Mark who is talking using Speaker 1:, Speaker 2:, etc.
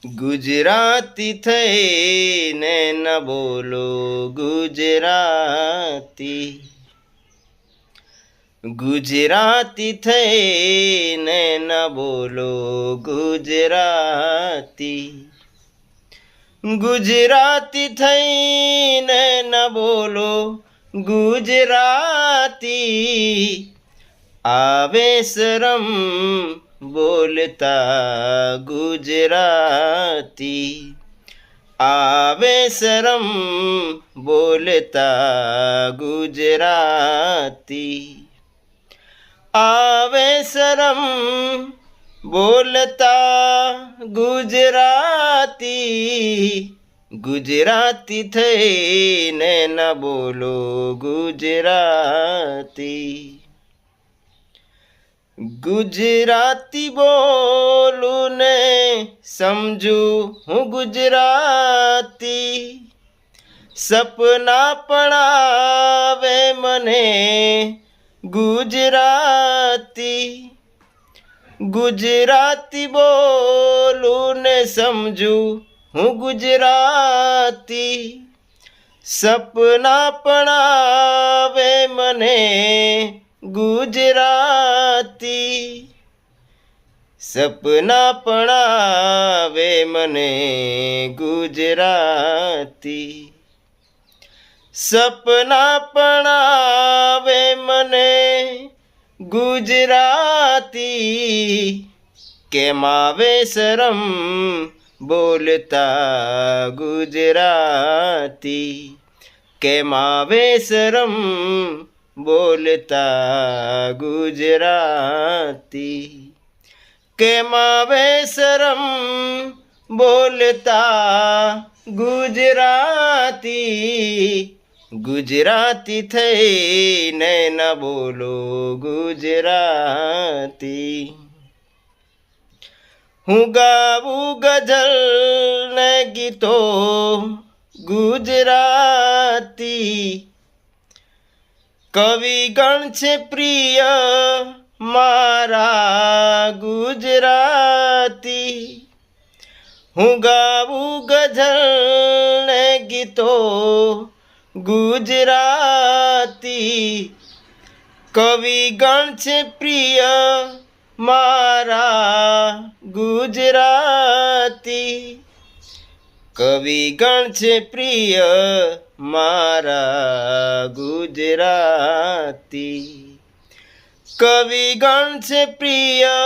Speaker 1: ગુજરાતી થઈને ન બોલો ગુજરાતી, ગુજરાતી થઈને ન બોલો ગુજરાતી, ગુજરાતી થઈને ન બોલો ગુજરાતી, આવે શરમ બોલતા ગુજરાતી, આવે શરમ બોલતા ગુજરાતી, આવે શરમ બોલતા ગુજરાતી, ગુજરાતી થઈને ન બોલો ગુજરાતી, ગુજરાતી બોલું ને સમજું હું ગુજરાતી, સપના પણ આવે મને ગુજરાતી, ગુજરાતી બોલું ને સમજું હું ગુજરાતી, સપના પણ આવે મને ગુજરાતી, સપના પણ આવે મને ગુજરાતી, સપના પણ આવે મને ગુજરાતી, કેમ આવે શરમ બોલતા ગુજરાતી, કેમ આવે શરમ બોલતા ગુજરાતી, કેમ આવે શરમ બોલતા ગુજરાતી, ગુજરાતી થઈને ન બોલો ગુજરાતી, હું ગાવું ગઝલ ને ગીતો ગુજરાતી, કવિ ગણ છે પ્રિય મારા ગુજરાતી, હું ગાવું ગઝલ ને ગીતો ગુજરાતી, કવિ ગણ છે પ્રિય મારા ગુજરાતી, કવિ ગણ છે પ્રિય મારા ગુજરાતી, કવિ ગણ છે પ્રિય